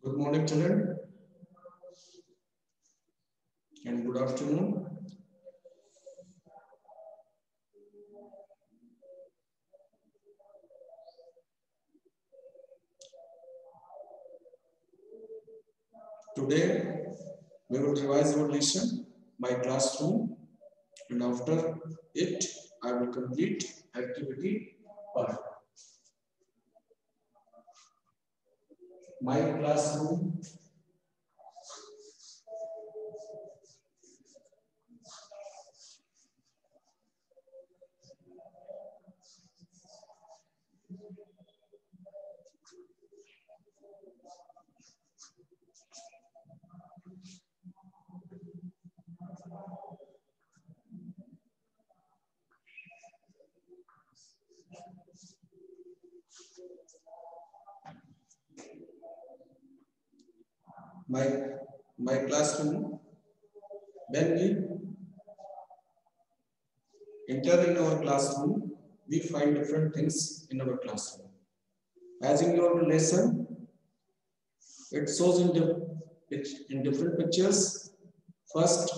Good morning, children, and good afternoon. Today, we will revise our lesson, my classroom, and after it, I will complete activity part. My classroom. My classroom. When we enter in our classroom, we find different things in our classroom. As in your lesson, it shows in different pictures. First,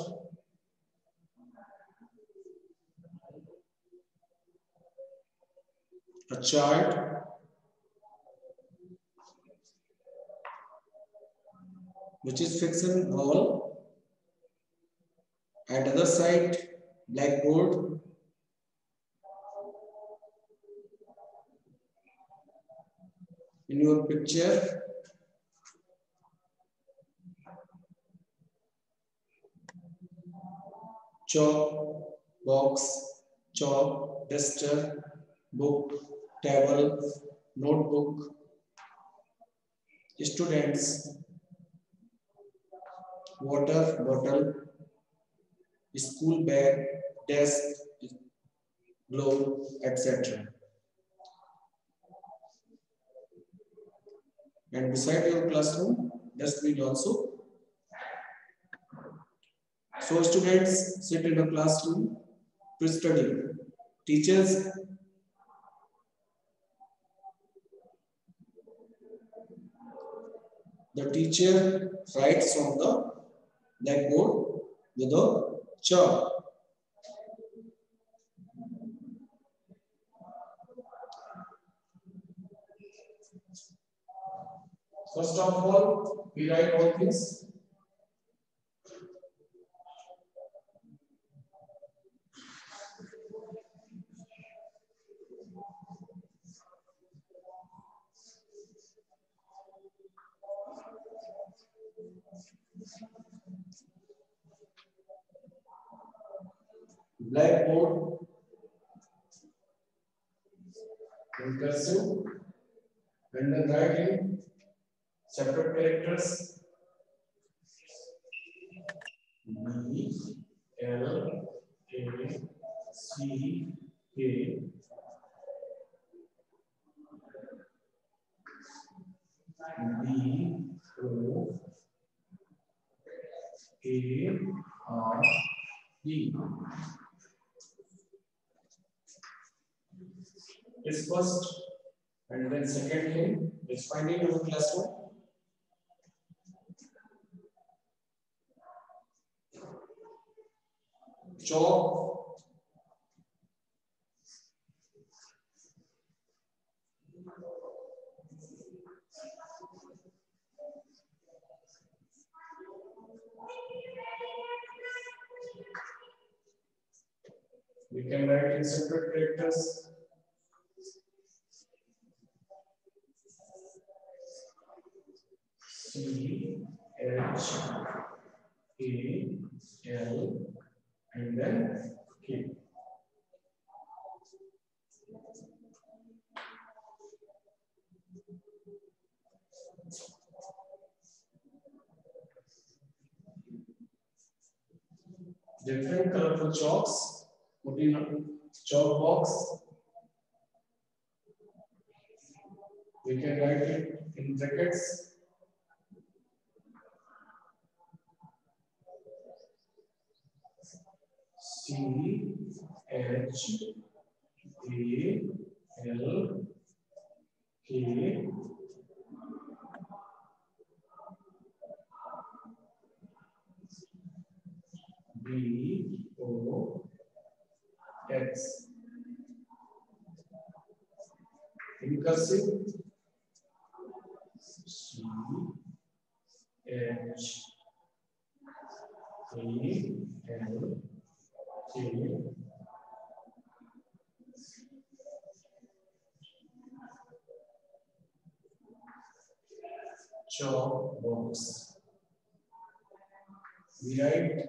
a chart which is fixed in wall, and other side blackboard. In your picture, chalk box, chalk, duster, book, table, notebook, students, water bottle, school bag, desk, glove, etc. And beside your classroom, dustbin also. So students sit in a classroom to study. Teachers The teacher writes on the blackboard with a chalk. First of all, we write all things. Blackboard in cursive, and then write in separate characters B L A C K B O A R D. Is first, and then second thing is finding our classroom. Chalk, we can write in separate characters. C H A L and then K. Different colorful chalks put in a chalk box. We can write it in brackets. C H A L K X. In cursive, C H E L K chalk box. We write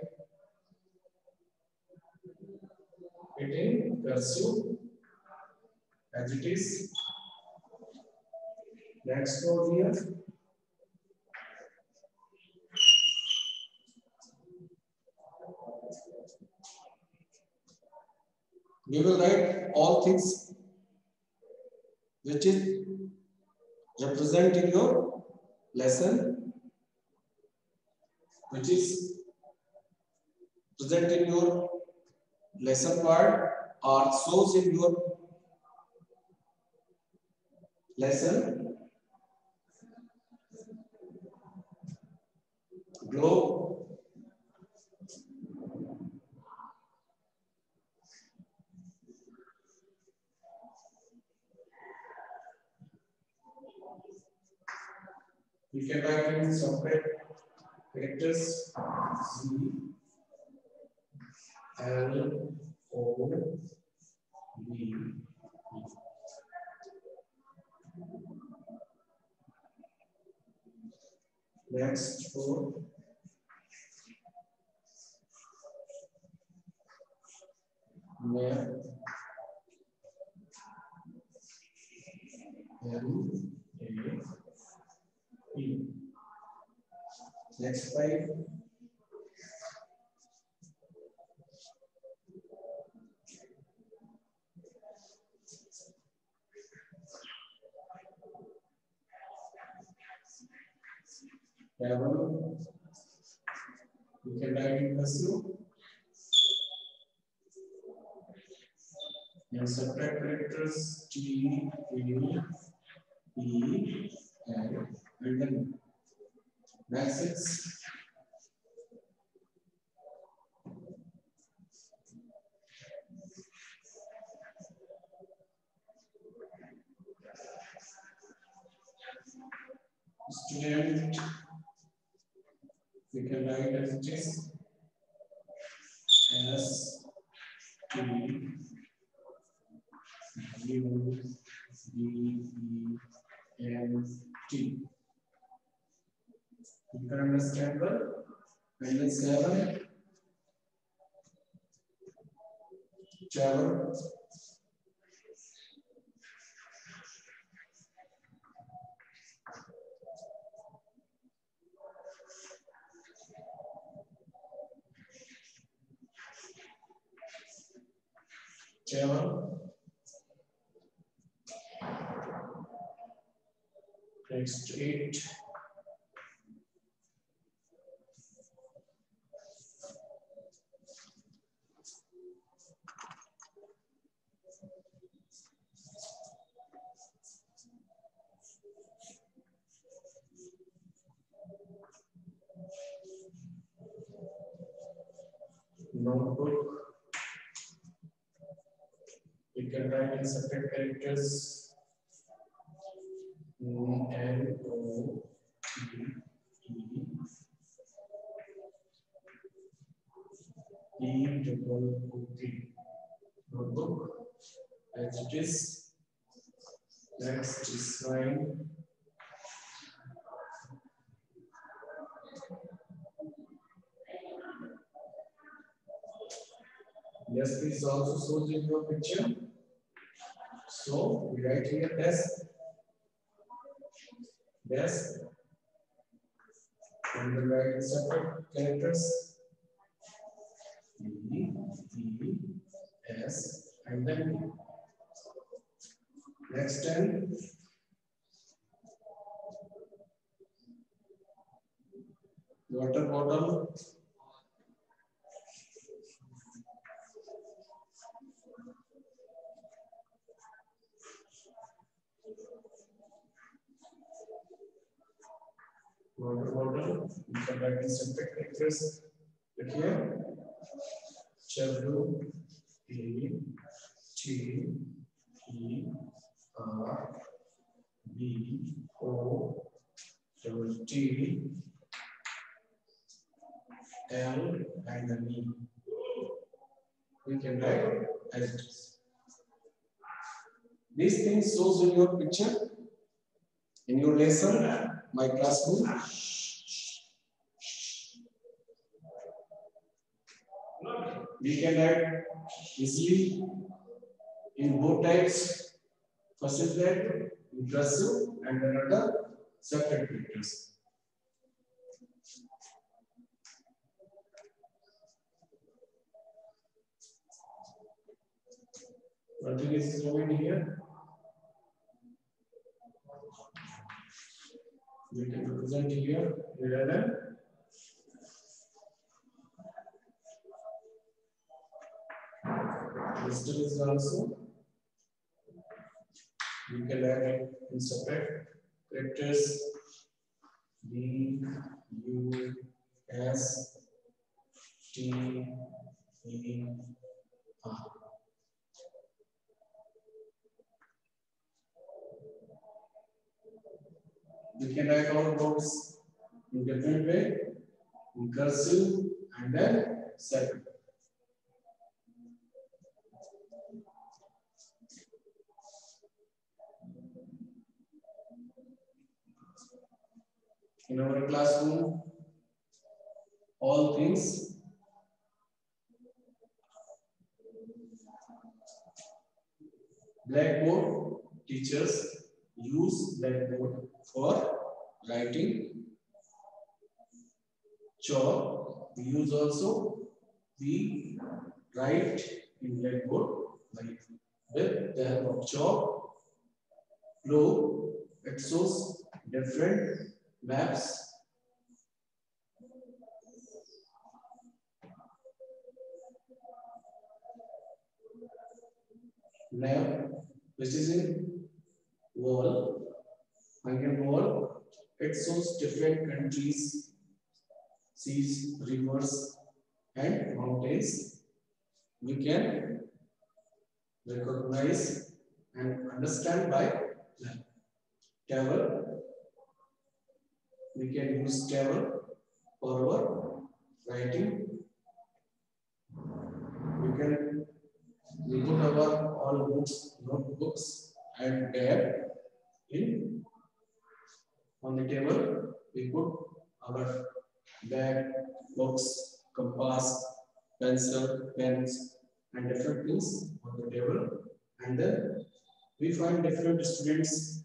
it in cursive as it is. Next code here. We will write all things which is represent in your lesson, which is present in your lesson part or shows in your lesson. Globe, we can write in separate characters C L O V. Next for map M A P. Next 5. Level. You can write in cursive. And separate characters T, A, E, L, and then message. Student, we can write as it is S T U D E N T. You can understand well. And then 7. Travel. Travel. Next 8. Notebook. You can write in separate characters N O T E double O T. Notebook as it is. Next is 9. Desk is also shown in your picture. So we write here desk, desk, and we write separate characters E, E, S, and then E. Next 10. Water bottle. Water bottle. You can write in separate characters here. L and an E. We can write as it is. These things shows in your picture, in your lesson, my classroom. We can write easily in both types. First is that in cursive and another separate characters. One thing is written here. We can represent here 11. This is also. We can add it in separate characters. B, U, S, T, E, R. We can write all words in different way, in cursive and then separate. In our classroom, all things blackboard, teachers use blackboard for writing. Chalk we use also. We write in blackboard like with the help of chalk. Globe, it shows different maps. Map, which is in wall, hanging wall, it shows different countries, seas, rivers, and mountains. We can recognize and understand by map. Table, we can use table for our writing. We put our all books, notebooks, and tab in on the table. We put our bag, books, compass, pencil, pens, and different things on the table. And then we find different students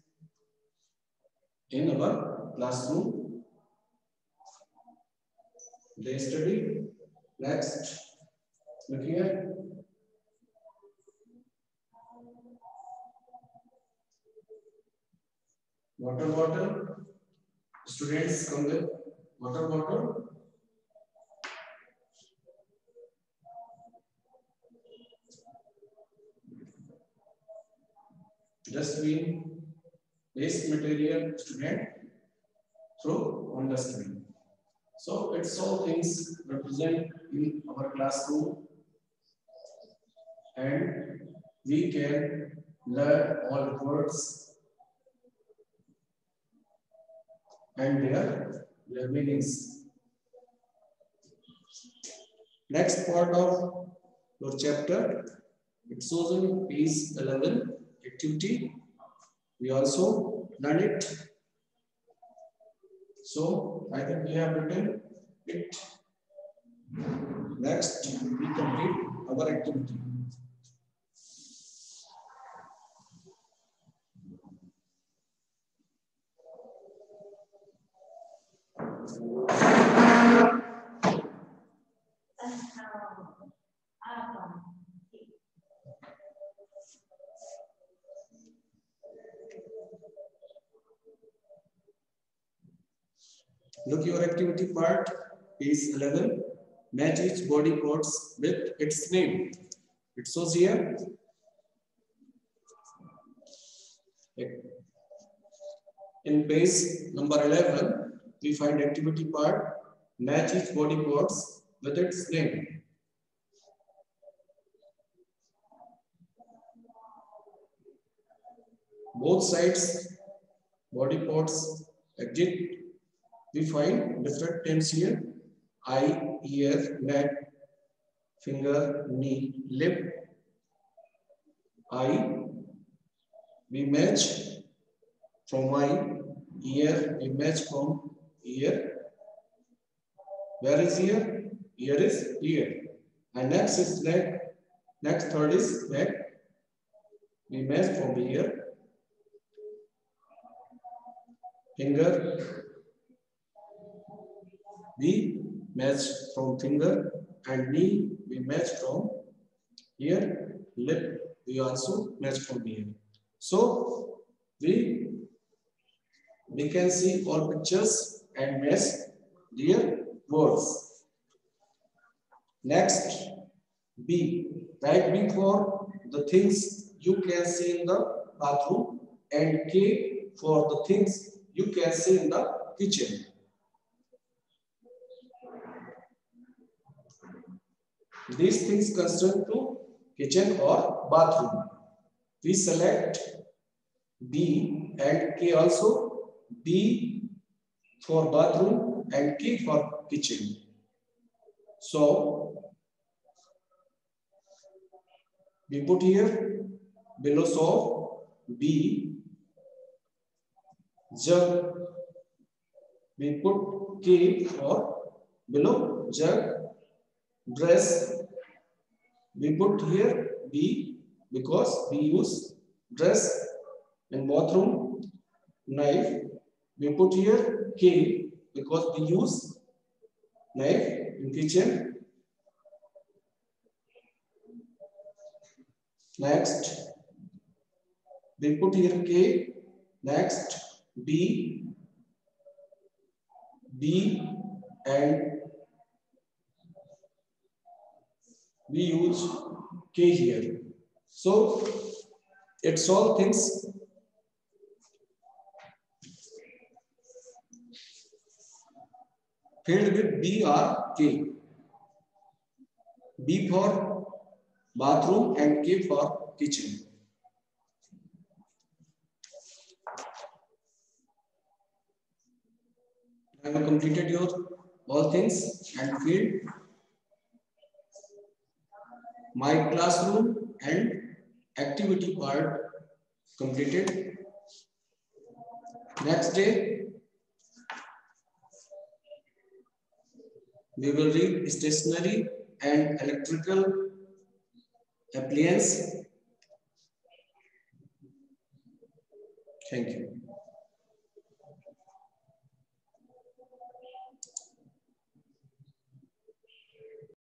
in our classroom. They study. Next, look here. Water bottle. Students come with water bottle. Dustbin, waste material student throw on dustbin. So it's all things represent in our classroom, and we can learn all words and their meanings. Next part of your chapter, it shows in page 11 activity. We also learn it. So I think we have written it. Next, we complete our activity. Look your activity part, page 11. Match each body parts with its name. It shows here. In page number 11, we find activity part. Match each body parts with its name. both sides, body parts, exit. We find different things here. Eye, ear, neck, finger, knee, lip. Eye, we match from eye. Ear, we match from ear. Where is ear? Ear is ear. And next is neck. Next third is neck. We match from ear. Finger, we match from finger, and knee we match from ear. Lip we also match from ear. So we can see all pictures and match their words. Next, B. Write B for the things you can see in the bathroom, and K for the things you can see in the kitchen. These things concern to kitchen or bathroom. We select B and K also. B for bathroom and K for kitchen. So we put here below soap B, jug. We put K for below jug. Dress, we put here B because we use dress in bathroom. Knife, we put here K because we use knife in kitchen. Next, we put here K. Next, B and we use K here. So it's all things filled with B or K. B for bathroom and K for kitchen. I have completed your all things and filled my classroom and activity part completed. Next day, we will read stationery and electrical appliance. Thank you.